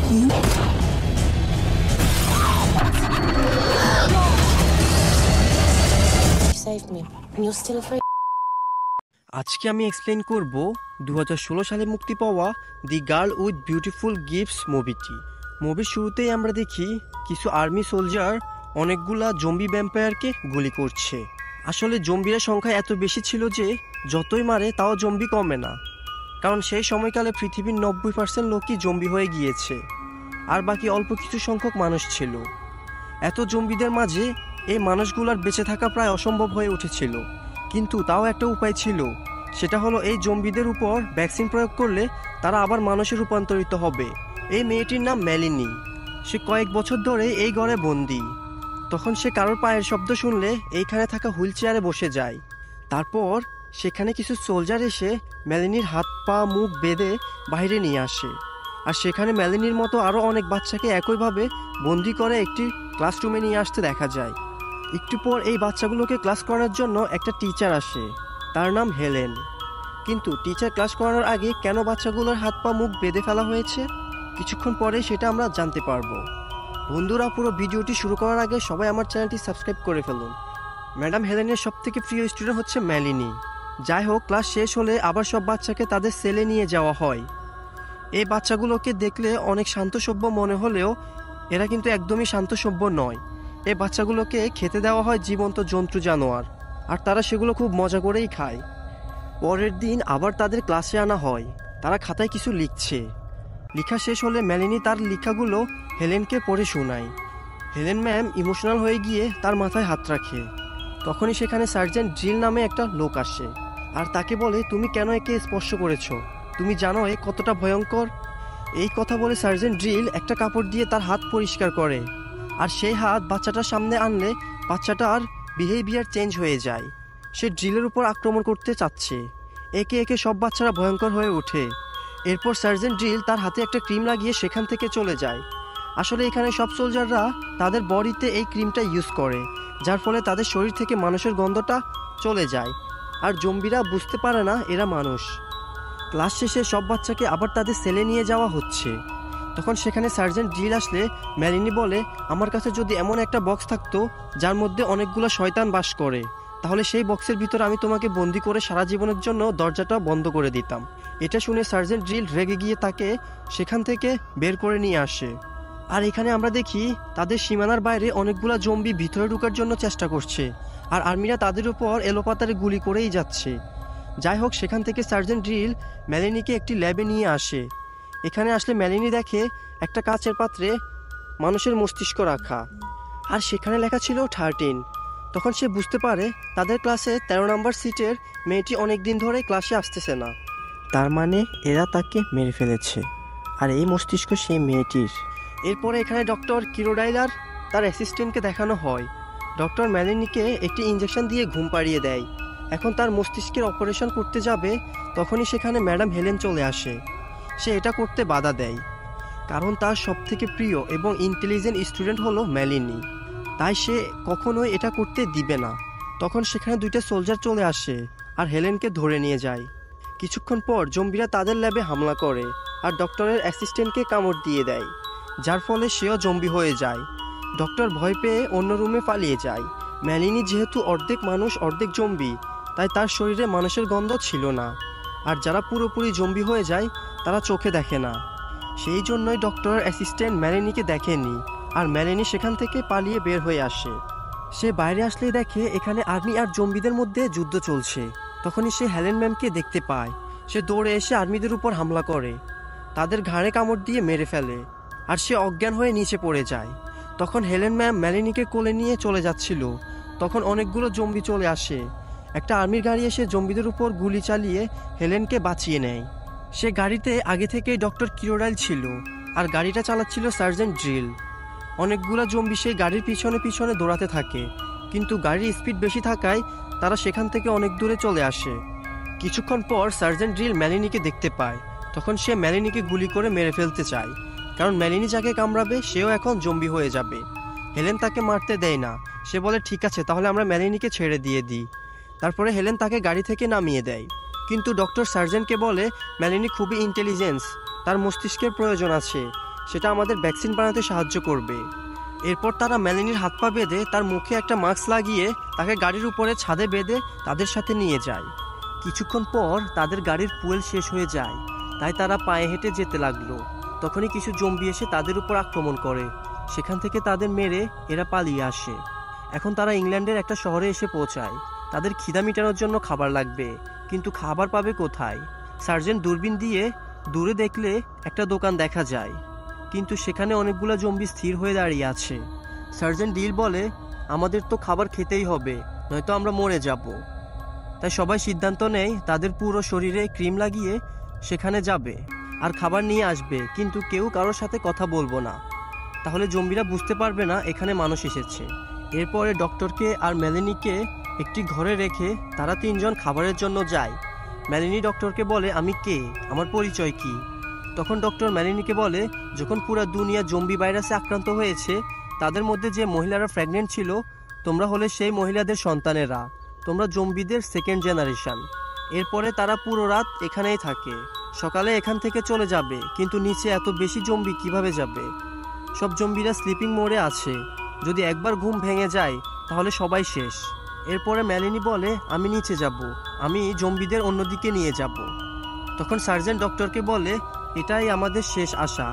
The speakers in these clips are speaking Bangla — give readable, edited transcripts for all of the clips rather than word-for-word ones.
Saved me. And you're still afraid? আজকে আমি এক্সপ্লেন করব 2016 সালে মুক্তি পাওয়া the girl with beautiful gifts মুভিটি। মুভির শুরুতেই আমরা দেখি কিছু আর্মি সোলজার অনেকগুলা জম্বি ভ্যাম্পায়ারকে গুলি করছে। আসলে জম্বির সংখ্যা এত বেশি ছিল যে যতই মারে তাও জম্বি কমে না, কারণ সেই সময়কালে পৃথিবীর 90% লোকই জম্বি হয়ে গিয়েছে, আর বাকি অল্প কিছু সংখ্যক মানুষ ছিল। এত জম্বিদের মাঝে এই মানুষগুলোর বেঁচে থাকা প্রায় অসম্ভব হয়ে উঠেছিল, কিন্তু তাও একটা উপায় ছিল, সেটা হলো এই জম্বিদের উপর ভ্যাকসিন প্রয়োগ করলে তারা আবার মানুষে রূপান্তরিত হবে। এই মেয়েটির নাম মেলিনি। সে কয়েক বছর ধরে এই ঘরে বন্দি। তখন সে কারোর পায়ের শব্দ শুনলে এইখানে থাকা হুইল চেয়ারে বসে যায়। তারপর সেখানে কিছু সোলজার এসে মেলিনির হাত পা মুখ বেঁধে বাইরে নিয়ে আসে, আর সেখানে মেলিনির মতো আরও অনেক বাচ্চাকে একইভাবে বন্দি করে একটি ক্লাসরুমে নিয়ে আসতে দেখা যায়। একটু পর এই বাচ্চাগুলোকে ক্লাস করার জন্য একটা টিচার আসে, তার নাম হেলেন। কিন্তু টিচার ক্লাস করানোর আগে কেন বাচ্চাগুলোর হাত পা মুখ বেঁধে ফেলা হয়েছে, কিছুক্ষণ পরে সেটা আমরা জানতে পারবো। বন্ধুরা, পুরো ভিডিওটি শুরু করার আগে সবাই আমার চ্যানেলটি সাবস্ক্রাইব করে ফেলুন। ম্যাডাম হেলেনের সবথেকে প্রিয় স্টুডেন্ট হচ্ছে মেলিনি। যাই হোক, ক্লাস শেষ হলে আবার সব বাচ্চাকে তাদের সেলে নিয়ে যাওয়া হয়। এই বাচ্চাগুলোকে দেখলে অনেক শান্তসভ্য মনে হলেও এরা কিন্তু একদমই শান্তসভ্য নয়। এই বাচ্চাগুলোকে খেতে দেওয়া হয় জীবন্ত জন্তু জানোয়ার, আর তারা সেগুলো খুব মজা করেই খায়। পরের দিন আবার তাদের ক্লাসে আনা হয়। তারা খাতায় কিছু লিখছে। লেখা শেষ হলে মেলিনি তার লেখাগুলো হেলেনকে পড়ে শোনায়। হেলেন ম্যাম ইমোশনাল হয়ে গিয়ে তার মাথায় হাত রাখে। তখনই সেখানে সার্জেন্ট ড্রিল নামে একটা লোক আসে, আর তাকে বলে, তুমি কেন একে স্পর্শ করেছ? তুমি জানো এ কতটা ভয়ঙ্কর? এই কথা বলে সার্জেন্ট ড্রিল একটা কাপড় দিয়ে তার হাত পরিষ্কার করে, আর সেই হাত বাচ্চাটার সামনে আনলে বাচ্চাটার বিহেভিয়ার চেঞ্জ হয়ে যায়। সে ড্রিলের উপর আক্রমণ করতে চাচ্ছে। একে একে সব বাচ্চারা ভয়ঙ্কর হয়ে ওঠে। এরপর সার্জেন্ট ড্রিল তার হাতে একটা ক্রিম লাগিয়ে সেখান থেকে চলে যায়। আসলে এখানে সব সোলজাররা তাদের বডিতে এই ক্রিমটা ইউজ করে, যার ফলে তাদের শরীর থেকে মানুষের গন্ধটা চলে যায়, আর জম্বিরা বুঝতে পারে না এরা মানুষ। ক্লাস শেষে সব বাচ্চাকে আবার তাদের সেলে নিয়ে যাওয়া হচ্ছে। তখন সেখানে সার্জেন্ট ড্রিল আসলে মেলিনি বলে, আমার কাছে যদি এমন একটা বক্স থাকতো যার মধ্যে অনেকগুলো শয়তান বাস করে, তাহলে সেই বক্সের ভিতরে আমি তোমাকে বন্দি করে সারা জীবনের জন্য দরজাটা বন্ধ করে দিতাম। এটা শুনে সার্জেন্ট ড্রিল রেগে গিয়ে তাকে সেখান থেকে বের করে নিয়ে আসে। আর এখানে আমরা দেখি তাদের সীমানার বাইরে অনেকগুলো জম্বি ভিতরে ঢোকার জন্য চেষ্টা করছে, আর আর্মিরা তাদের উপর এলোপাতাড়ি গুলি করেই যাচ্ছে। যাই হোক, সেখান থেকে সার্জেন্ট ড্রিল মেলিনিকে একটি ল্যাবে নিয়ে আসে। এখানে আসলে মেলিনি দেখে একটা কাচের পাত্রে মানুষের মস্তিষ্ক রাখা, আর সেখানে লেখা ছিল 13। তখন সে বুঝতে পারে তাদের ক্লাসে 13 নম্বর সিটের মেয়েটি অনেক দিন ধরে ক্লাসে আসতেছে না। তার মানে এরা তাকে মেরে ফেলেছে, আর এই মস্তিষ্ক সেই মেয়েটির। এরপরে এখানে ডক্টর কিরোডাইলার তার অ্যাসিস্ট্যান্টকে দেখানো হয়। ডক্টর মেলিনিকে একটি ইঞ্জেকশন দিয়ে ঘুম পাড়িয়ে দেয়। এখন তার মস্তিষ্কের অপারেশন করতে যাবে, তখনই সেখানে ম্যাডাম হেলেন চলে আসে। সে এটা করতে বাধা দেয়, কারণ তার সবথেকে প্রিয় এবং ইন্টেলিজেন্ট স্টুডেন্ট হলো মেলিনি, তাই সে কখনোই এটা করতে দিবে না। তখন সেখানে দুইটা সোলজার চলে আসে আর হেলেনকে ধরে নিয়ে যায়। কিছুক্ষণ পর জম্বিরা তাদের ল্যাবে হামলা করে আর ডক্টরের অ্যাসিস্ট্যান্টকে কামড় দিয়ে দেয়, যার ফলে সেও জম্বি হয়ে যায়। ডক্টর ভয় পেয়ে অন্য রুমে পালিয়ে যায়। মেলিনি যেহেতু অর্ধেক মানুষ অর্ধেক জম্বি, তাই তার শরীরে মানুষের গন্ধ ছিল না, আর যারা পুরোপুরি জম্বি হয়ে যায় তারা চোখে দেখে না। সেই জন্যই ডক্টরের অ্যাসিস্ট্যান্ট মেলিনিকে দেখেনি, আর মেলিনি সেখান থেকে পালিয়ে বের হয়ে আসে। সে বাইরে আসলেই দেখে এখানে আর্মি আর জম্বিদের মধ্যে যুদ্ধ চলছে। তখনই সে হেলেন ম্যামকে দেখতে পায়। সে দৌড়ে এসে আর্মিদের উপর হামলা করে, তাদের ঘাড়ে কামড় দিয়ে মেরে ফেলে, আর সে অজ্ঞান হয়ে নিচে পড়ে যায়। তখন হেলেন ম্যাম মেলিনিকে কোলে নিয়ে চলে যাচ্ছিল, তখন অনেকগুলো জম্বি চলে আসে। একটা আর্মির গাড়ি এসে জম্বিদের উপর গুলি চালিয়ে হেলেনকে বাঁচিয়ে নেয়। সে গাড়িতে আগে থেকেই ডক্টর কিরোডাইল ছিল, আর গাড়িটা চালাচ্ছিল সার্জেন্ট ড্রিল। অনেকগুলো জম্বি সেই গাড়ির পিছনে পিছনে দৌড়াতে থাকে, কিন্তু গাড়ির স্পিড বেশি থাকায় তারা সেখান থেকে অনেক দূরে চলে আসে। কিছুক্ষণ পর সার্জেন্ট ড্রিল মেলিনিকে দেখতে পায়। তখন সে মেলিনিকে গুলি করে মেরে ফেলতে চায়, কারণ মেলিনি যাকে কামড়াবে সেও এখন জম্বি হয়ে যাবে। হেলেন তাকে মারতে দেয় না। সে বলে, ঠিক আছে, তাহলে আমরা মেলিনিকে ছেড়ে দিয়ে দিই। তারপরে হেলেন তাকে গাড়ি থেকে নামিয়ে দেয়, কিন্তু ডক্টর সার্জেন্টকে বলে মেলিনি খুবই ইন্টেলিজেন্স, তার মস্তিষ্কের প্রয়োজন আছে। সেটা আমাদের ভ্যাকসিন বানাতে সাহায্য করবে। এরপর তারা মেলানির হাত পা বেঁধে তার মুখে একটা মাস্ক লাগিয়ে তাকে গাড়ির উপরে ছাদে বেঁধে তাদের সাথে নিয়ে যায়। কিছুক্ষণ পর তাদের গাড়ির ফুয়েল শেষ হয়ে যায়, তাই তারা পায়ে হেঁটে যেতে লাগলো। তখনই কিছু জম্বি এসে তাদের উপর আক্রমণ করে। সেখান থেকে তাদের মেরে এরা পালিয়ে আসে। এখন তারা ইংল্যান্ডের একটা শহরে এসে পৌঁছায়। তাদের খিদা মেটানোর জন্য খাবার লাগবে, কিন্তু খাবার পাবে কোথায়? সার্জেন্ট দূরবীন দিয়ে দূরে দেখলে একটা দোকান দেখা যায়, কিন্তু সেখানে অনেকগুলো জম্বি স্থির হয়ে দাঁড়িয়ে আছে। সার্জেন্ট ডিল বলে, আমাদের তো খাবার খেতেই হবে, নয়তো আমরা মরে যাব। তাই সবাই সিদ্ধান্ত নেয় তাদের পুরো শরীরে ক্রিম লাগিয়ে সেখানে যাবে আর খাবার নিয়ে আসবে, কিন্তু কেউ কারোর সাথে কথা বলবো না, তাহলে জম্বিরা বুঝতে পারবে না এখানে মানুষ এসেছে। এরপরে ডক্টরকে আর মেলানিকে একটি ঘরে রেখে তারা তিনজন খাবারের জন্য যায়। মেলানি ডক্টরকে বলে, আমি কে, আমার পরিচয় কি? তখন ডক্টর মেলানিকে বলে, যখন পুরো দুনিয়া জম্বি ভাইরাসে আক্রান্ত হয়েছে, তাদের মধ্যে যে মহিলারা প্রেগনেন্ট ছিল, তোমরা হলে সেই মহিলাদের সন্তানেরা। তোমরা জম্বিদের সেকেন্ড জেনারেশন। এরপরে তারা পুরো রাত এখানেই থাকে। সকালে এখান থেকে চলে যাবে, কিন্তু নিচে এত বেশি জম্বি কিভাবে যাবে? সব জম্বিরা স্লিপিং মোডে আছে, যদি একবার ঘুম ভেঙে যায় তাহলে সবাই শেষ। এরপরে মেলানি বলে, আমি নিচে যাব, আমি জম্বিদের অন্যদিকে নিয়ে যাব। তখন সার্জেন্ট ডক্টরকে বলে, এটাই আমাদের শেষ আশা,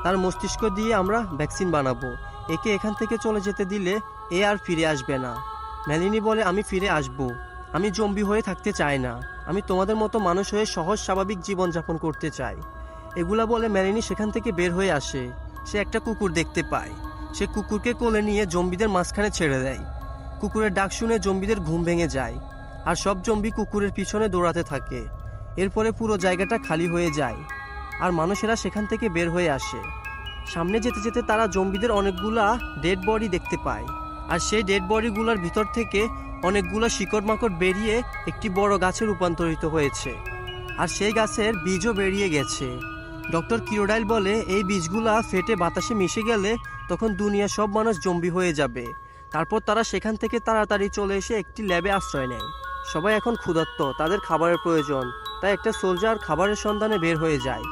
তার মস্তিষ্ক দিয়ে আমরা ভ্যাকসিন বানাবো। একে এখান থেকে চলে যেতে দিলে এ আর ফিরে আসবে না। মেলানি বলে, আমি ফিরে আসব, আমি জম্বি হয়ে থাকতে চাই না, আমি তোমাদের মতো মানুষ হয়ে সহজ স্বাভাবিক জীবনযাপন করতে চাই। এগুলা বলে মেলানি সেখান থেকে বের হয়ে আসে। সে একটা কুকুর দেখতে পায়। সে কুকুরকে কোলে নিয়ে জম্বিদের মাঝখানে ছেড়ে দেয়। কুকুরের ডাক শুনে জম্বিদের ঘুম ভেঙে যায়, আর সব জম্বি কুকুরের পিছনে দৌড়াতে থাকে। এরপরে পুরো জায়গাটা খালি হয়ে যায়, আর মানুষেরা সেখান থেকে বের হয়ে আসে। সামনে যেতে যেতে তারা জম্বিদের অনেকগুলা ডেড বডি দেখতে পায়, আর সেই ডেড বডিগুলোর ভিতর থেকে অনেকগুলো শিকড় মাকড় বেরিয়ে একটি বড় গাছে রূপান্তরিত হয়েছে, আর সেই গাছের বীজও বেরিয়ে গেছে। ডক্টর কিরোডাইল বলে, এই বীজগুলা ফেটে বাতাসে মিশে গেলে তখন দুনিয়ার সব মানুষ জম্বি হয়ে যাবে। তারপর তারা সেখান থেকে তাড়াতাড়ি চলে এসে একটি ল্যাবে আশ্রয় নেয়। সবাই এখন ক্ষুধার্ত, তাদের খাবারের প্রয়োজন, তাই একটা সোলজার খাবারের সন্ধানে বের হয়ে যায়।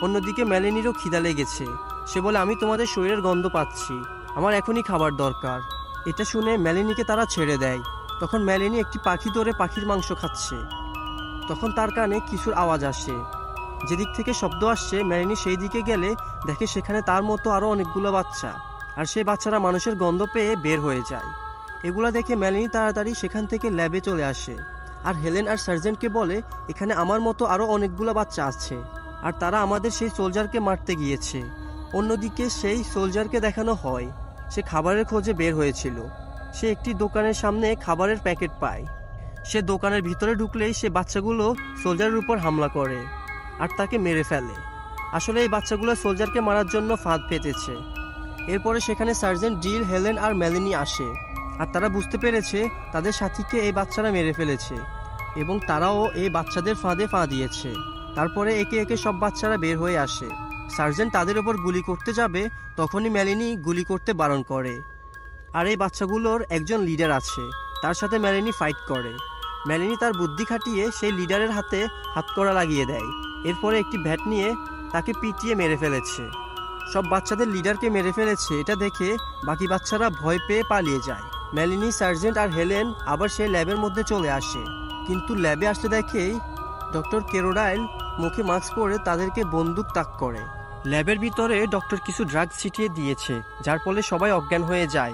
অন্যদিকে মেলানিরও খিদা লেগেছে। সে বলে, আমি তোমাদের শরীরের গন্ধ পাচ্ছি, আমার এখনই খাবার দরকার। এটা শুনে মেলানিকে তারা ছেড়ে দেয়। তখন মেলানি একটি পাখি ধরে পাখির মাংস খাচ্ছে। তখন তার কানে কিছুর আওয়াজ আসে। যেদিক থেকে শব্দ আসছে মেলানি সেই দিকে গেলে দেখে সেখানে তার মতো আরও অনেকগুলো বাচ্চা, আর সেই বাচ্চারা মানুষের গন্ধ পেয়ে বের হয়ে যায়। এগুলা দেখে মেলানি তাড়াতাড়ি সেখান থেকে ল্যাবে চলে আসে, আর হেলেন আর সার্জেন্টকে বলে, এখানে আমার মতো আরও অনেকগুলো বাচ্চা আছে, আর তারা আমাদের সেই সোলজারকে মারতে গিয়েছে। অন্যদিকে সেই সোলজারকে দেখানো হয় সে খাবারের খোঁজে বের হয়েছিল। সে একটি দোকানের সামনে খাবারের প্যাকেট পায়। সে দোকানের ভিতরে ঢুকলেই সে বাচ্চাগুলো সোলজারের উপর হামলা করে আর তাকে মেরে ফেলে। আসলে এই বাচ্চাগুলো সোলজারকে মারার জন্য ফাঁদ পেতেছে। এরপরে সেখানে সার্জেন্ট ডিল, হেলেন আর মেলানি আসে, আর তারা বুঝতে পেরেছে তাদের সাথীকে এই বাচ্চারা মেরে ফেলেছে, এবং তারাও এই বাচ্চাদের ফাঁদে পা দিয়েছে। তারপরে একে একে সব বাচ্চারা বের হয়ে আসে। সার্জেন্ট তাদের ওপর গুলি করতে যাবে, তখনই মেলানি গুলি করতে বারণ করে। আর এই বাচ্চাগুলোর একজন লিডার আছে, তার সাথে মেলানি ফাইট করে। মেলানি তার বুদ্ধি খাটিয়ে সেই লিডারের হাতে হাতকড়া লাগিয়ে দেয়। এরপরে একটি ব্যাট নিয়ে তাকে পিটিয়ে মেরে ফেলেছে। সব বাচ্চাদের লিডারকে মেরে ফেলেছে এটা দেখে বাকি বাচ্চারা ভয় পেয়ে পালিয়ে যায়। মেলানি, সার্জেন্ট আর হেলেন আবার সেই ল্যাবের মধ্যে চলে আসে, কিন্তু ল্যাবে আসতে দেখেই ডক্টর কেরোডাইল মুখে মাস্ক পরে তাদেরকে বন্দুক তাক করে। ল্যাবের ভিতরে ডক্টর কিছু ড্রাগ ছিটিয়ে দিয়েছে, যার ফলে সবাই অজ্ঞান হয়ে যায়।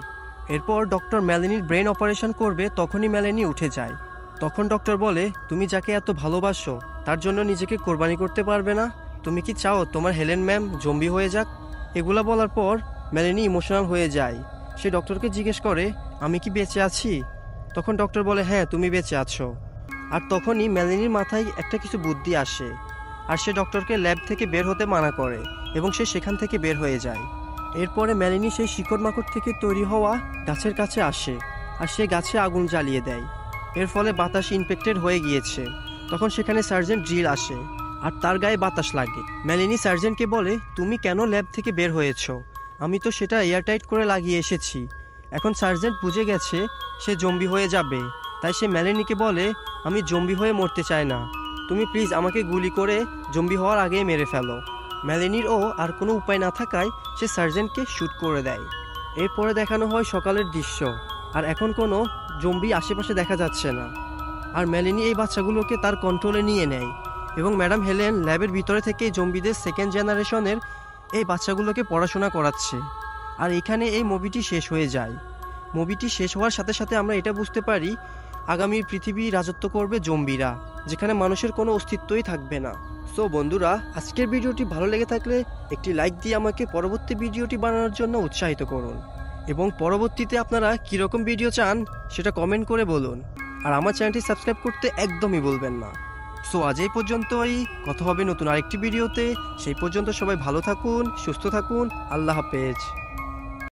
এরপর ডক্টর মেলানির ব্রেন অপারেশন করবে, তখনই মেলানি উঠে যায়। তখন ডক্টর বলে, তুমি যাকে এত ভালোবাসো তার জন্য নিজেকে কোরবানি করতে পারবে না? তুমি কি চাও তোমার হেলেন ম্যাম জম্বি হয়ে যাক? এগুলা বলার পর মেলানি ইমোশনাল হয়ে যায়। সে ডক্টরকে জিজ্ঞেস করে, আমি কি বেঁচে আছি? তখন ডক্টর বলে, হ্যাঁ তুমি বেঁচে আছো। আর তখনই মেলানির মাথায় একটা কিছু বুদ্ধি আসে, আর সে ডক্টরকে ল্যাব থেকে বের হতে মানা করে এবং সে সেখান থেকে বের হয়ে যায়। এরপরে মেলানি সেই শিকড় মাকড় থেকে তৈরি হওয়া গাছের কাছে আসে, আর সে গাছে আগুন জ্বালিয়ে দেয়। এর ফলে বাতাস ইনফেক্টেড হয়ে গিয়েছে। তখন সেখানে সার্জেন্ট ড্রিল আসে, আর তার গায়ে বাতাস লাগে। মেলানি সার্জেন্টকে বলে, তুমি কেন ল্যাব থেকে বের হয়েছ? আমি তো সেটা এয়ারটাইট করে লাগিয়ে এসেছি। এখন সার্জেন্ট বুঝে গেছে সে জম্বি হয়ে যাবে, তাই সে মেলানিকে বলে, আমি জম্বি হয়ে মরতে চাই না, তুমি প্লিজ আমাকে গুলি করে জম্বি হওয়ার আগেই মেরে ফেলো। মেলেনিরও আর কোনো উপায় না থাকায় সে সার্জেন্টকে শ্যুট করে দেয়। এরপরে দেখানো হয় সকালের দৃশ্য, আর এখন কোনো জম্বি আশেপাশে দেখা যাচ্ছে না। আর মেলেনি এই বাচ্চাগুলোকে তার কন্ট্রোলে নিয়ে নেয় এবং ম্যাডাম হেলেন ল্যাবের ভিতরে থেকে জম্বিদের সেকেন্ড জেনারেশনের এই বাচ্চাগুলোকে পড়াশোনা করাচ্ছে। আর এখানে এই মুভিটি শেষ হয়ে যায়। মুভিটি শেষ হওয়ার সাথে সাথে আমরা এটা বুঝতে পারি আগামীর পৃথিবী রাজত্ব করবে জম্বিরা, যেখানে মানুষের কোনো অস্তিত্বই থাকবে না। সো বন্ধুরা, আজকের ভিডিওটি ভালো লেগে থাকলে একটি লাইক দিয়ে আমাকে পরবর্তী ভিডিওটি বানানোর জন্য উৎসাহিত করুন, এবং পরবর্তীতে আপনারা কীরকম ভিডিও চান সেটা কমেন্ট করে বলুন। আর আমার চ্যানেলটি সাবস্ক্রাইব করতে একদমই ভুলবেন না। সো আজ এই পর্যন্তই, কথা হবে নতুন আরেকটি ভিডিওতে। সেই পর্যন্ত সবাই ভালো থাকুন, সুস্থ থাকুন, আল্লাহ হাফেজ।